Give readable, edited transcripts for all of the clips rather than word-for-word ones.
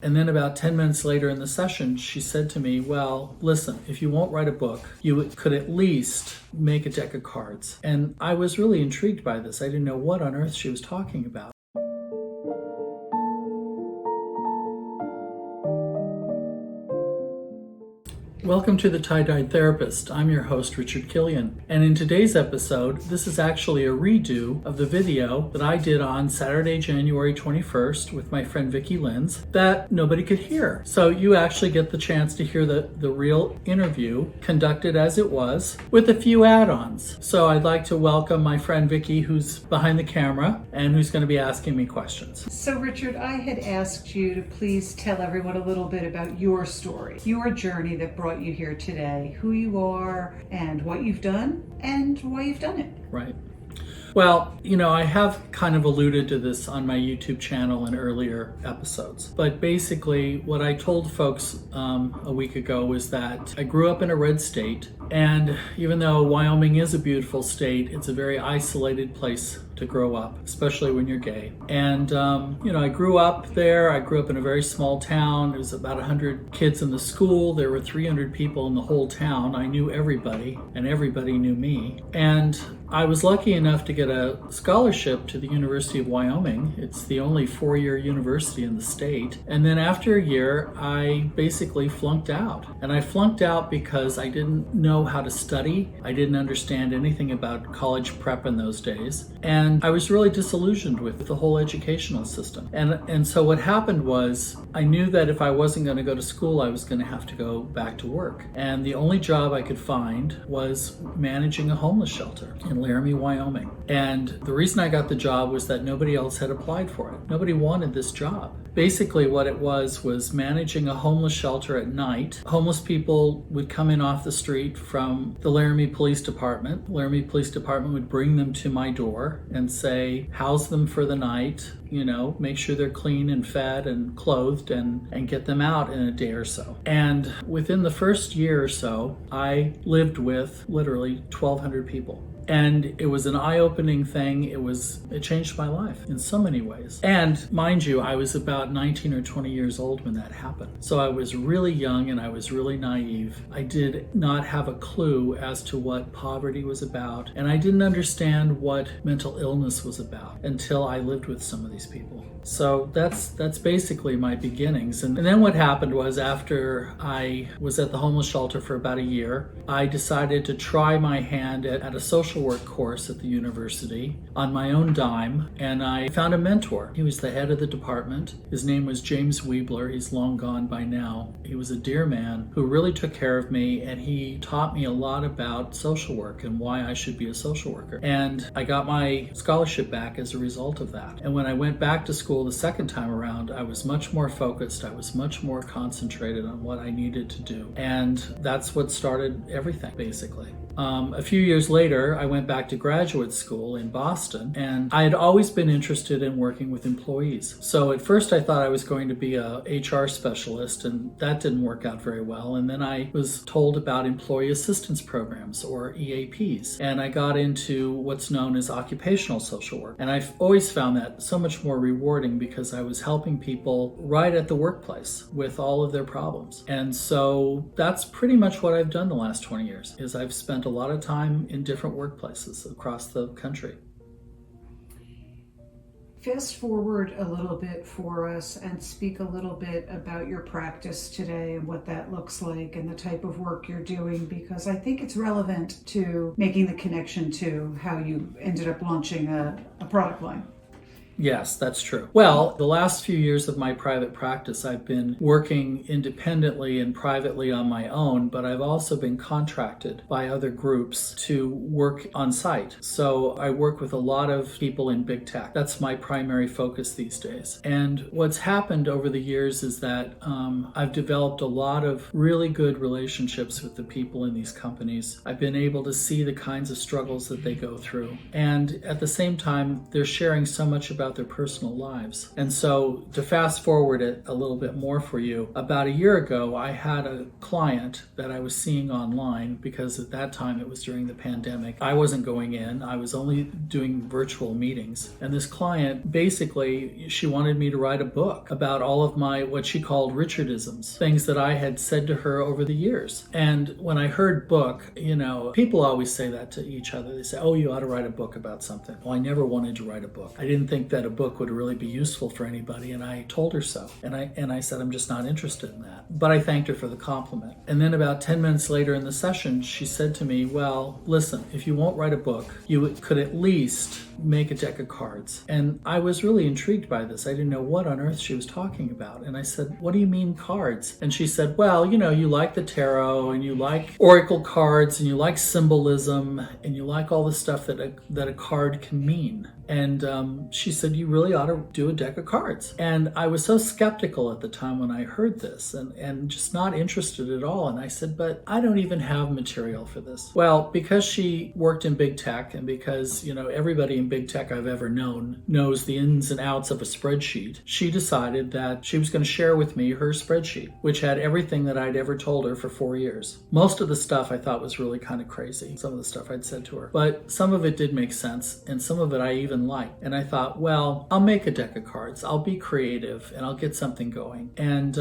And then about 10 minutes later in the session, she said to me, well, listen, if you won't write a book, you could at least make a deck of cards. And I was really intrigued by this. I didn't know what on earth she was talking about. Welcome to The Tie-Dyed Therapist. I'm your host, Richard Killian. And in today's episode, this is actually a redo of the video that I did on Saturday, January 21st with my friend Vicki Linz that nobody could hear. So you actually get the chance to hear the real interview conducted as it was with a few add-ons. So I'd like to welcome my friend Vicki, who's behind the camera and who's going to be asking me questions. So Richard, I had asked you to please tell everyone a little bit about your story, your journey that brought you here today, who you are and what you've done and why you've done it. Right. Well, I have kind of alluded to this on my YouTube channel in earlier episodes. But basically, what I told folks a week ago was that I grew up in a red state. And even though Wyoming is a beautiful state, it's a very isolated place to grow up, especially when you're gay. And, I grew up there. I grew up in a very small town. There was about 100 kids in the school. There were 300 people in the whole town. I knew everybody, and everybody knew me. And I was lucky enough to get a scholarship to the University of Wyoming. It's the only four-year university in the state. And then after a year, I basically flunked out. And I flunked out because I didn't know how to study. I didn't understand anything about college prep in those days. And I was really disillusioned with the whole educational system. And so what happened was I knew that if I wasn't going to go to school, I was going to have to go back to work. And the only job I could find was managing a homeless shelter in Laramie, Wyoming. And the reason I got the job was that nobody else had applied for it. Nobody wanted this job. Basically what it was managing a homeless shelter at night. Homeless people would come in off the street from the Laramie Police Department. The Laramie Police Department would bring them to my door and say, house them for the night, make sure they're clean and fed and clothed and get them out in a day or so. And within the first year or so, I lived with literally 1,200 people. And it was an eye-opening thing. It changed my life in so many ways. And mind you, I was about 19 or 20 years old when that happened. So I was really young and I was really naive. I did not have a clue as to what poverty was about. And I didn't understand what mental illness was about until I lived with some of these people. So that's basically my beginnings. And then what happened was after I was at the homeless shelter for about a year, I decided to try my hand at a social work course at the university on my own dime, and I found a mentor. He was the head of the department. His name was James Weebler. He's long gone by now. He was a dear man who really took care of me, and he taught me a lot about social work and why I should be a social worker. And I got my scholarship back as a result of that. And when I went back to school the second time around, I was much more focused. I was much more concentrated on what I needed to do. And that's what started everything, basically. A few years later, I went back to graduate school in Boston, and I had always been interested in working with employees. So at first I thought I was going to be a HR specialist, and that didn't work out very well. And then I was told about employee assistance programs, or EAPs, and I got into what's known as occupational social work. And I've always found that so much more rewarding because I was helping people right at the workplace with all of their problems. And so that's pretty much what I've done the last 20 years, is I've spent a lot of time in different workplaces across the country. Fast forward a little bit for us and speak a little bit about your practice today and what that looks like and the type of work you're doing, because I think it's relevant to making the connection to how you ended up launching a product line. Yes, that's true. Well, the last few years of my private practice, I've been working independently and privately on my own, but I've also been contracted by other groups to work on site. So I work with a lot of people in big tech. That's my primary focus these days. And what's happened over the years is that I've developed a lot of really good relationships with the people in these companies. I've been able to see the kinds of struggles that they go through. And at the same time, they're sharing so much about about their personal lives. And so to fast forward it a little bit more for you, about a year ago, I had a client that I was seeing online because at that time it was during the pandemic. I wasn't going in. I was only doing virtual meetings. And this client, basically, she wanted me to write a book about all of my, what she called Richardisms, things that I had said to her over the years. And when I heard book, people always say that to each other. They say, oh, you ought to write a book about something. Well, I never wanted to write a book. I didn't think that a book would really be useful for anybody, and I told her so. And I said, I'm just not interested in that. But I thanked her for the compliment. And then about 10 minutes later in the session, she said to me, well, listen, if you won't write a book, you could at least make a deck of cards. And I was really intrigued by this. I didn't know what on earth she was talking about. And I said, what do you mean cards? And she said, well, you like the tarot, and you like oracle cards, and you like symbolism, and you like all the stuff that a card can mean. And she said, you really ought to do a deck of cards. And I was so skeptical at the time when I heard this, and just not interested at all. And I said, but I don't even have material for this. Well, because she worked in big tech, and because, everybody in big tech I've ever known knows the ins and outs of a spreadsheet, she decided that she was going to share with me her spreadsheet, which had everything that I'd ever told her for 4 years. Most of the stuff I thought was really kind of crazy, some of the stuff I'd said to her. But some of it did make sense, and some of it I even liked. And I thought, well, I'll make a deck of cards. I'll be creative, and I'll get something going. And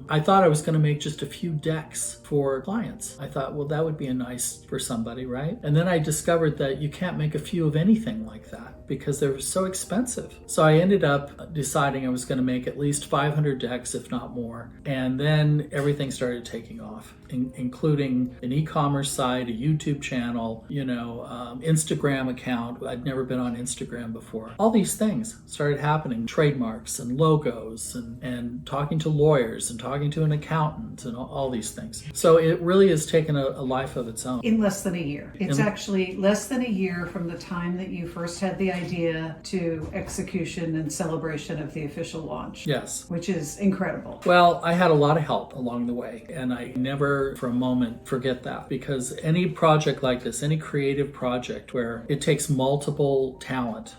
I thought I was going to make just a few decks for clients. I thought, well, that would be nice for somebody, right? And then I discovered that you can't make a few of anything like that because they're so expensive. So I ended up deciding I was going to make at least 500 decks, if not more. And then everything started taking off, including an e-commerce site, a YouTube channel, Instagram account. I'd never been on Instagram before. All these things started happening, trademarks and logos and talking to lawyers and talking to an accountant and all these things. So it really has taken a life of its own. In less than a year. It's actually less than a year from the time that you first had the idea to execution and celebration of the official launch. Yes. Which is incredible. Well, I had a lot of help along the way, and I never for a moment forget that, because any project like this, any creative project where it takes multiple talent,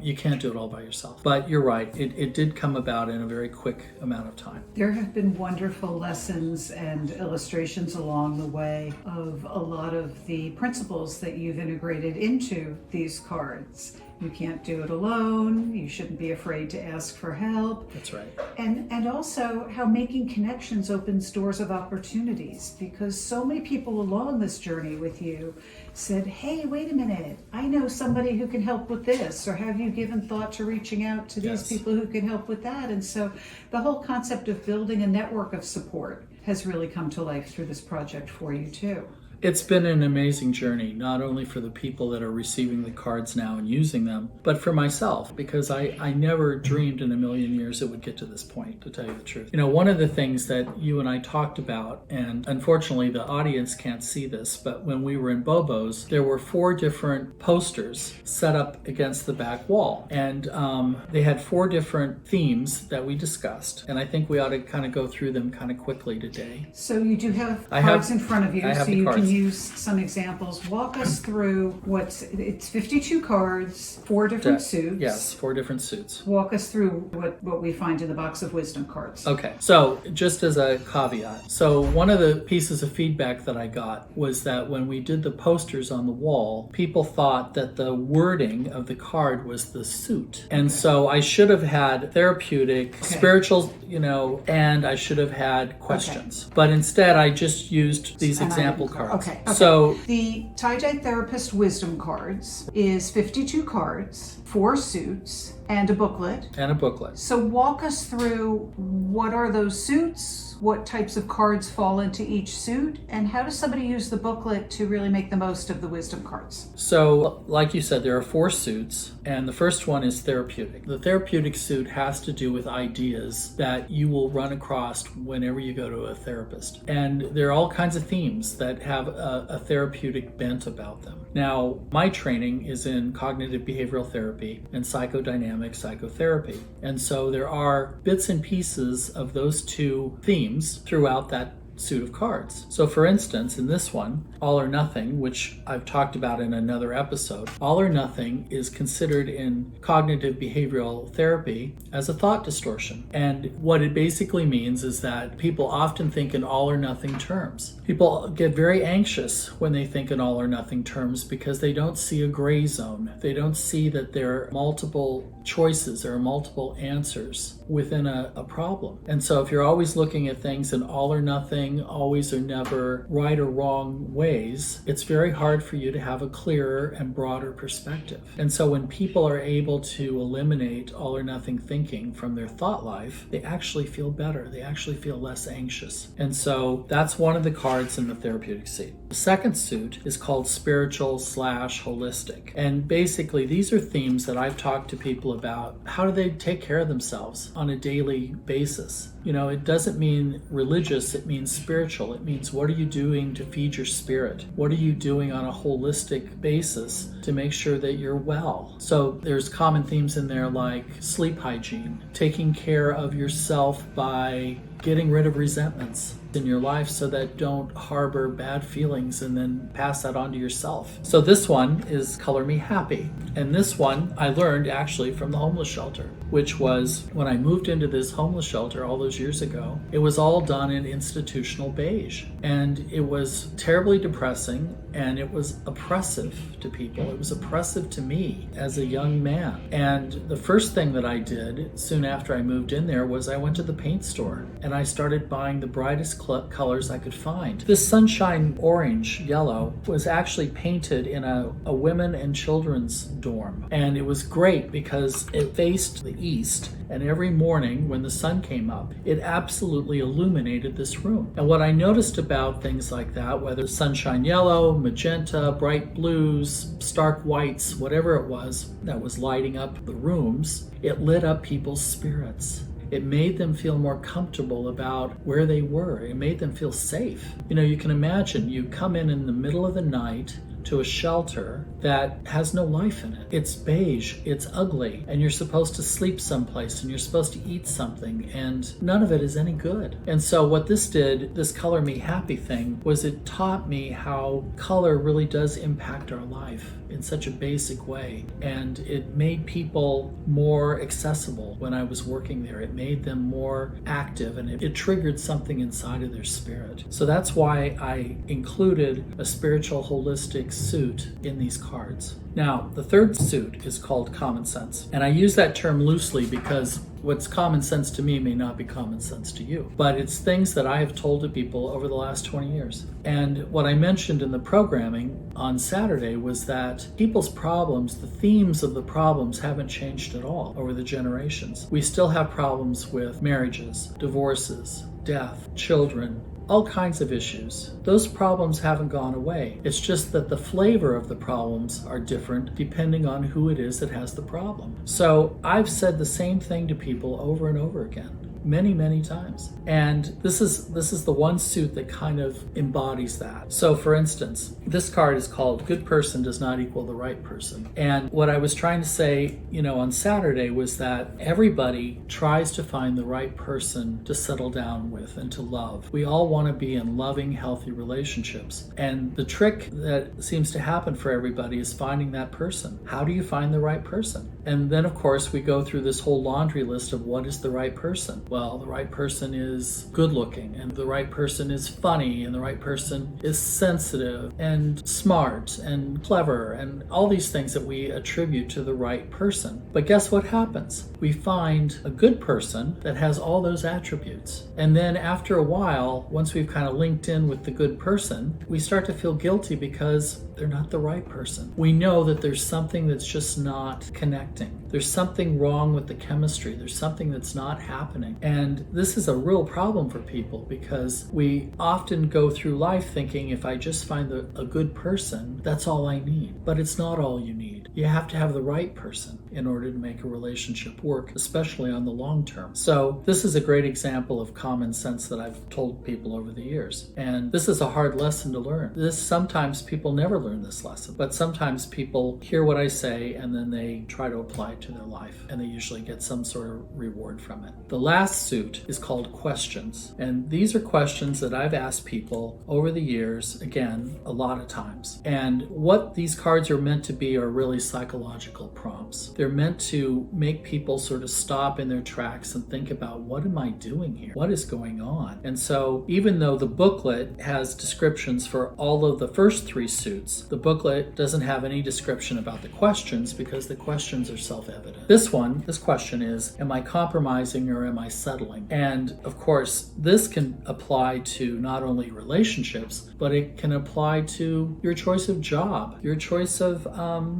you can't do it all by yourself. But you're right, it did come about in a very quick amount of time. There have been wonderful lessons and illustrations along the way of a lot of the principles that you've integrated into these cards. You can't do it alone. You shouldn't be afraid to ask for help. That's right. And also how making connections opens doors of opportunities, because so many people along this journey with you said, hey, wait a minute, I know somebody who can help with this, or have you given thought to reaching out to these people who can help with that? And so the whole concept of building a network of support has really come to life through this project for you too. It's been an amazing journey, not only for the people that are receiving the cards now and using them, but for myself, because I never dreamed in a million years it would get to this point, to tell you the truth. One of the things that you and I talked about, and unfortunately the audience can't see this, but when we were in Bobo's, there were 4 different posters set up against the back wall. And they had 4 different themes that we discussed. And I think we ought to kind of go through them kind of quickly today. So you do have cards in front of you, so you can use some examples. Walk us through it's 52 cards, 4 different suits. Yes, 4 different suits. Walk us through what we find in the box of wisdom cards. Okay, so just as a caveat, so one of the pieces of feedback that I got was that when we did the posters on the wall, people thought that the wording of the card was the suit. And so I should have had therapeutic, spiritual, and I should have had questions. But instead I just used these example cards. Okay. So the Tie-Dye Therapist Wisdom Cards is 52 cards, 4 suits, and a booklet. So walk us through, what are those suits? What types of cards fall into each suit? And how does somebody use the booklet to really make the most of the wisdom cards? So, like you said, there are 4 suits, and the first one is therapeutic. The therapeutic suit has to do with ideas that you will run across whenever you go to a therapist. And there are all kinds of themes that have a therapeutic bent about them. Now, my training is in cognitive behavioral therapy and psychodynamic psychotherapy. And so there are bits and pieces of those 2 themes throughout that suit of cards. So for instance, in this one, all or nothing, which I've talked about in another episode, all or nothing is considered in cognitive behavioral therapy as a thought distortion. And what it basically means is that people often think in all or nothing terms. People get very anxious when they think in all or nothing terms because they don't see a gray zone. They don't see that there are multiple choices or multiple answers within a problem. And so if you're always looking at things in all or nothing, always or never, right or wrong ways, it's very hard for you to have a clearer and broader perspective. And so when people are able to eliminate all or nothing thinking from their thought life, they actually feel better. They actually feel less anxious. And so that's one of the cards in the therapeutic suit. The second suit is called spiritual/holistic. And basically these are themes that I've talked to people about. How do they take care of themselves on a daily basis? You know, it doesn't mean religious, it means spiritual. It means what are you doing to feed your spirit? What are you doing on a holistic basis to make sure that you're well? So there's common themes in there like sleep hygiene, taking care of yourself by getting rid of resentments in your life so that don't harbor bad feelings and then pass that on to yourself. So this one is Color Me Happy. And this one I learned actually from the homeless shelter, which was when I moved into this homeless shelter all those years ago, it was all done in institutional beige. And it was terribly depressing and it was oppressive to people. It was oppressive to me as a young man. And the first thing that I did soon after I moved in there was I went to the paint store and I started buying the brightest colors I could find. This sunshine orange yellow was actually painted in a women and children's dorm. And it was great because it faced the east, and every morning when the sun came up, it absolutely illuminated this room. And what I noticed about things like that, whether sunshine yellow, magenta, bright blues, stark whites, whatever it was that was lighting up the rooms, it lit up people's spirits. It made them feel more comfortable about where they were. It made them feel safe. You know, you can imagine you come in the middle of the night to a shelter that has no life in it. It's beige, it's ugly, and you're supposed to sleep someplace and you're supposed to eat something, and none of it is any good. And so what this did, this Color Me Happy thing, was it taught me how color really does impact our life in such a basic way. And it made people more accessible when I was working there. It made them more active, and it triggered something inside of their spirit. So that's why I included a spiritual holistic suit in these cards. Now, the third suit is called Common Sense. And I use that term loosely because what's common sense to me may not be common sense to you. But it's things that I have told to people over the last 20 years. And what I mentioned in the programming on Saturday was that people's problems, the themes of the problems haven't changed at all over the generations. We still have problems with marriages, divorces, death, children, all kinds of issues. Those problems haven't gone away. It's just that the flavor of the problems are different depending on who it is that has the problem. So I've said the same thing to people over and over again. Many times. And this is the one suit that kind of embodies that. So for instance, this card is called Good Person Does Not Equal the Right Person. And what I was trying to say, on Saturday was that everybody tries to find the right person to settle down with and to love. We all want to be in loving, healthy relationships. And the trick that seems to happen for everybody is finding that person. How do you find the right person? And then of course we go through this whole laundry list of what is the right person. Well, the right person is good looking, and the right person is funny, and the right person is sensitive and smart and clever, and all these things that we attribute to the right person. But guess what happens? We find a good person that has all those attributes. And then after a while, once we've kind of linked in with the good person, we start to feel guilty because they're not the right person. We know that there's something that's just not connecting. There's something wrong with the chemistry. There's something that's not happening. And this is a real problem for people because we often go through life thinking if I just find a good person, that's all I need. But it's not all you need. You have to have the right person in order to make a relationship work, especially on the long term. So this is a great example of common sense that I've told people over the years. And this is a hard lesson to learn. Sometimes people never learn this lesson, but sometimes people hear what I say and then they try to apply to their life, and they usually get some sort of reward from it. The last suit is called questions, and these are questions that I've asked people over the years, again, a lot of times. And what these cards are meant to be are really psychological prompts. They're meant to make people sort of stop in their tracks and think about, what am I doing here? What is going on? And so even though the booklet has descriptions for all of the first three suits, the booklet doesn't have any description about the questions because the questions are self-evident. This question is, am I compromising or am I settling? And of course, this can apply to not only relationships, but it can apply to your choice of job, your choice of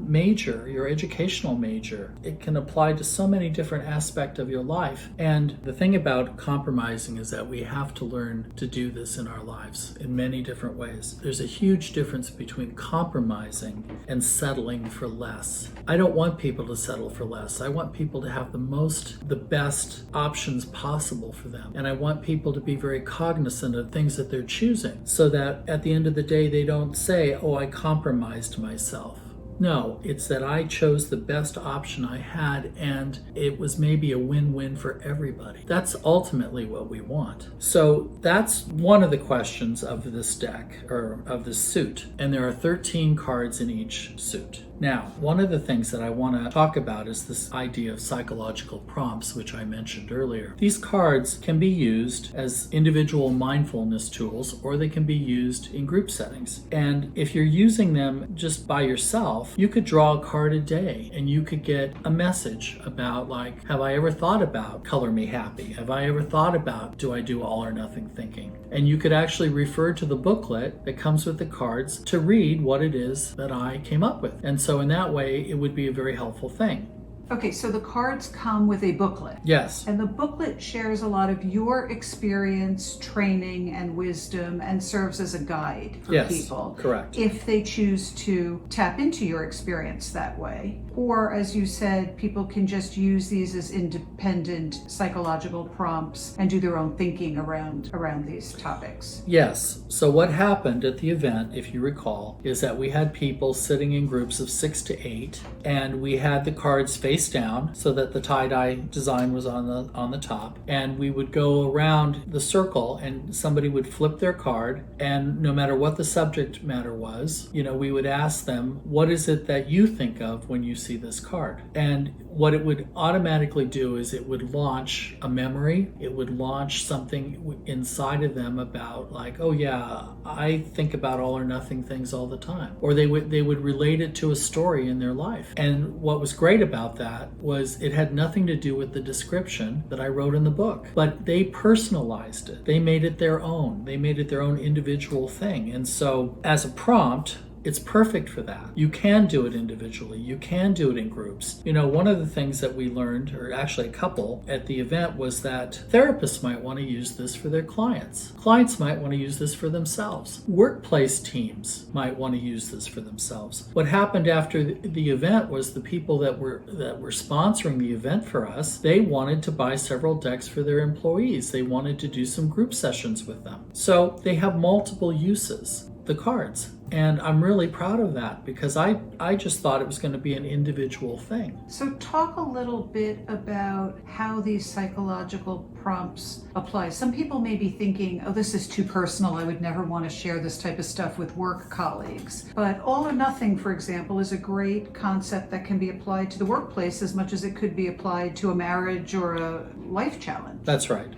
major, your educational major. It can apply to so many different aspects of your life. And the thing about compromising is that we have to learn to do this in our lives in many different ways. There's a huge difference between compromising and settling for less. I don't want people to settle for less. I want people to have the best options possible for them. And I want people to be very cognizant of things that they're choosing so that at the end of the day, they don't say, oh, I compromised myself. No, it's that I chose the best option I had and it was maybe a win-win for everybody. That's ultimately what we want. So that's one of the questions of this deck, or of this suit. And there are 13 cards in each suit. Now, one of the things that I want to talk about is this idea of psychological prompts, which I mentioned earlier. These cards can be used as individual mindfulness tools, or they can be used in group settings. And if you're using them just by yourself, you could draw a card a day and you could get a message about, like, have I ever thought about color me happy? Have I ever thought about, do I do all or nothing thinking? And you could actually refer to the booklet that comes with the cards to read what it is that I came up with. And so in that way, it would be a very helpful thing. Okay, so the cards come with a booklet. Yes. And the booklet shares a lot of your experience, training, and wisdom, and serves as a guide for people. Correct. If they choose to tap into your experience that way. Or, as you said, people can just use these as independent psychological prompts and do their own thinking around these topics. Yes. So what happened at the event, if you recall, is that we had people sitting in groups of 6 to 8, and we had the cards face down so that the tie-dye design was on the top, and we would go around the circle and somebody would flip their card, and no matter what the subject matter was, we would ask them, what is it that you think of when you see this card? And what it would automatically do is it would launch a memory. It would launch something inside of them about, like, oh yeah, I think about all or nothing things all the time. Or they would relate it to a story in their life. And what was great about that was it had nothing to do with the description that I wrote in the book, but they personalized it. They made it their own. They made it their own individual thing. And so as a prompt, it's perfect for that. You can do it individually. You can do it in groups. One of the things that we learned, or actually a couple at the event, was that therapists might want to use this for their clients. Clients might want to use this for themselves. Workplace teams might want to use this for themselves. What happened after the event was the people that were sponsoring the event for us, they wanted to buy several decks for their employees. They wanted to do some group sessions with them. So they have multiple uses, the cards. And I'm really proud of that because I just thought it was going to be an individual thing. So talk a little bit about how these psychological prompts apply. Some people may be thinking, oh, this is too personal. I would never want to share this type of stuff with work colleagues. But all or nothing, for example, is a great concept that can be applied to the workplace as much as it could be applied to a marriage or a life challenge. That's right.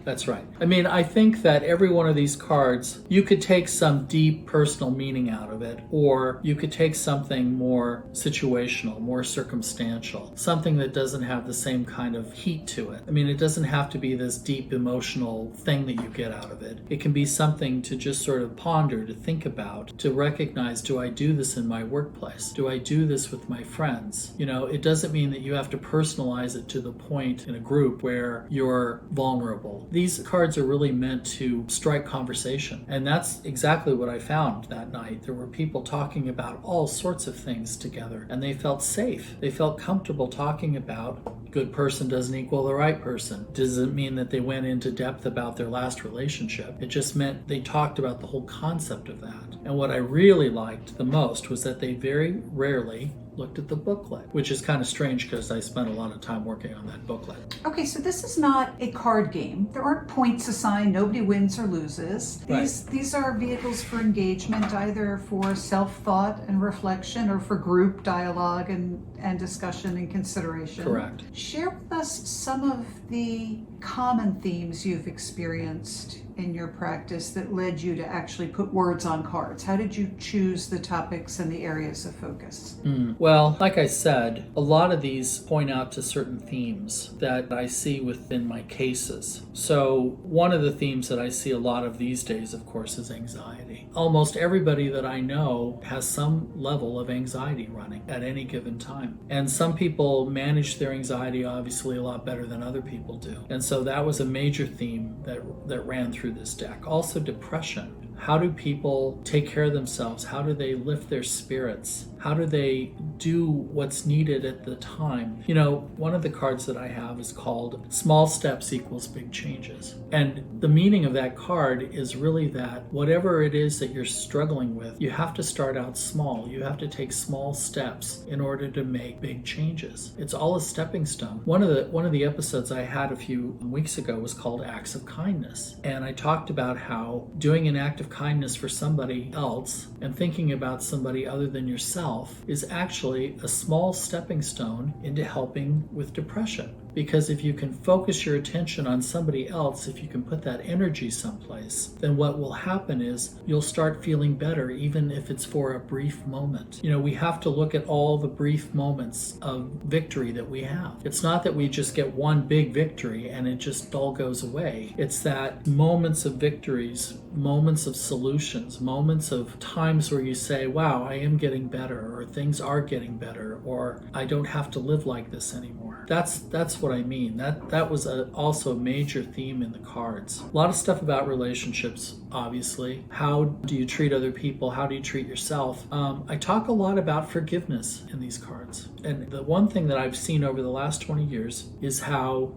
I mean, I think that every one of these cards, you could take some deep personal meaning out of it, or you could take something more situational, more circumstantial, something that doesn't have the same kind of heat to it. I mean, it doesn't have to be this deep emotional thing that you get out of it. It can be something to just sort of ponder, to think about, to recognize, do I do this in my workplace? Do I do this with my friends? It doesn't mean that you have to personalize it to the point in a group where you're vulnerable. These cards are really meant to strike conversation. And that's exactly what I found that night. There were people talking about all sorts of things together, and they felt safe. They felt comfortable talking about good person doesn't equal the right person. Doesn't mean that they went into depth about their last relationship. It just meant they talked about the whole concept of that. And what I really liked the most was that they very rarely looked at the booklet, which is kind of strange because I spent a lot of time working on that booklet. Okay, so this is not a card game. There aren't points assigned. Nobody wins or loses. These are vehicles for engagement, either for self-thought and reflection or for group dialogue and discussion and consideration. Correct. Share with us some of the common themes you've experienced in your practice that led you to actually put words on cards. How did you choose the topics and the areas of focus? Well, like I said, a lot of these point out to certain themes that I see within my cases. So one of the themes that I see a lot of these days, of course, is anxiety. Almost everybody that I know has some level of anxiety running at any given time. And some people manage their anxiety obviously a lot better than other people do. And so that was a major theme that ran through this deck. Also depression. How do people take care of themselves? How do they lift their spirits? How do they do what's needed at the time? You know, one of the cards that I have is called Small Steps Equals Big Changes. And the meaning of that card is really that whatever it is that you're struggling with, you have to start out small. You have to take small steps in order to make big changes. It's all a stepping stone. One of the episodes I had a few weeks ago was called Acts of Kindness. And I talked about how doing an act of kindness for somebody else and thinking about somebody other than yourself is actually a small stepping stone into helping with depression. Because if you can focus your attention on somebody else, if you can put that energy someplace, then what will happen is you'll start feeling better, even if it's for a brief moment. You know, we have to look at all the brief moments of victory that we have. It's not that we just get one big victory and it just all goes away. It's that moments of victories, moments of solutions, moments of times where you say, wow, I am getting better, or things are getting better, or I don't have to live like this anymore. That's what I mean. That was also a major theme in the cards. A lot of stuff about relationships, obviously. How do you treat other people? How do you treat yourself? I talk a lot about forgiveness in these cards. And the one thing that I've seen over the last 20 years is how,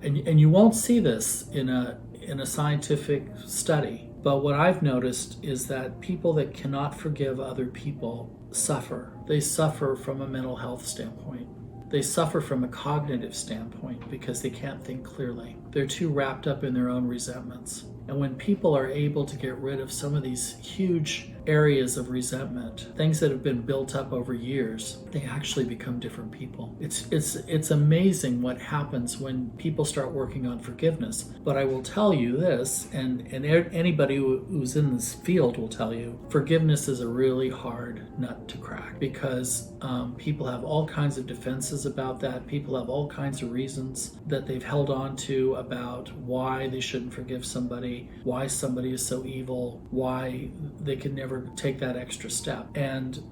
and you won't see this in a scientific study, but what I've noticed is that people that cannot forgive other people suffer. They suffer from a mental health standpoint. They suffer from a cognitive standpoint because they can't think clearly. They're too wrapped up in their own resentments. And when people are able to get rid of some of these huge areas of resentment, things that have been built up over years, they actually become different people. It's amazing what happens when people start working on forgiveness. But I will tell you this, and anybody who's in this field will tell you, forgiveness is a really hard nut to crack because people have all kinds of defenses about that. People have all kinds of reasons that they've held on to about why they shouldn't forgive somebody, why somebody is so evil, why they can never take that extra step. And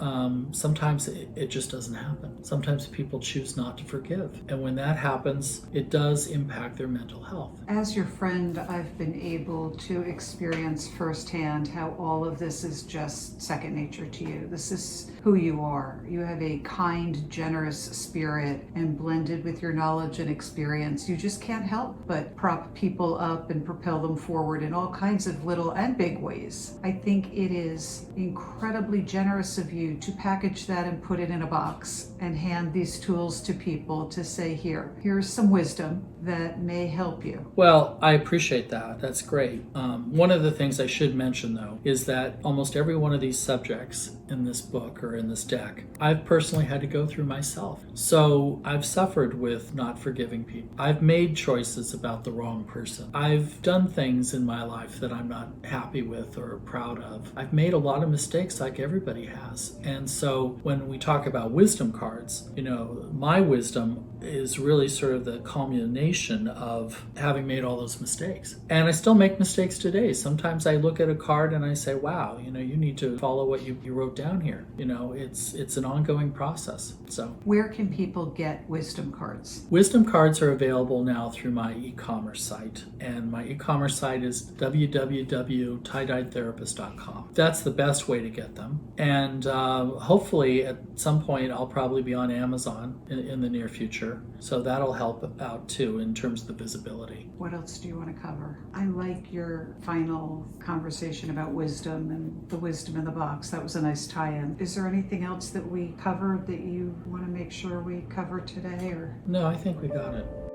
sometimes it just doesn't happen. Sometimes people choose not to forgive. And when that happens, it does impact their mental health. As your friend, I've been able to experience firsthand how all of this is just second nature to you. This is who you are. You have a kind, generous spirit, and blended with your knowledge and experience, you just can't help but prop people up and propel them forward in all kinds of little and big ways. I think it is incredibly generous of you to package that and put it in a box and hand these tools to people to say, here's some wisdom that may help you. Well, I appreciate that. That's great. One of the things I should mention, though, is that almost every one of these subjects in this book or in this deck, I've personally had to go through myself. So I've suffered with not forgiving people. I've made choices about the wrong person. I've done things in my life that I'm not happy with or proud of. I've made a lot of mistakes like everybody has. And so when we talk about wisdom cards, you know, my wisdom is really sort of the culmination of having made all those mistakes. And I still make mistakes today. Sometimes I look at a card and I say, wow, you know, you need to follow what you wrote down here. You know, it's an ongoing process. So where can people get wisdom cards? Wisdom cards are available now through my e-commerce site. And my e-commerce site is www.tiedyedtherapist.com. That's the best way to get them. And hopefully at some point I'll probably be on Amazon in the near future. So that'll help out too. in terms of the visibility. What else do you want to cover? I like your final conversation about wisdom and the wisdom in the box. That was a nice tie-in. Is there anything else that we covered that you want to make sure we cover today? Or No, I think we got it.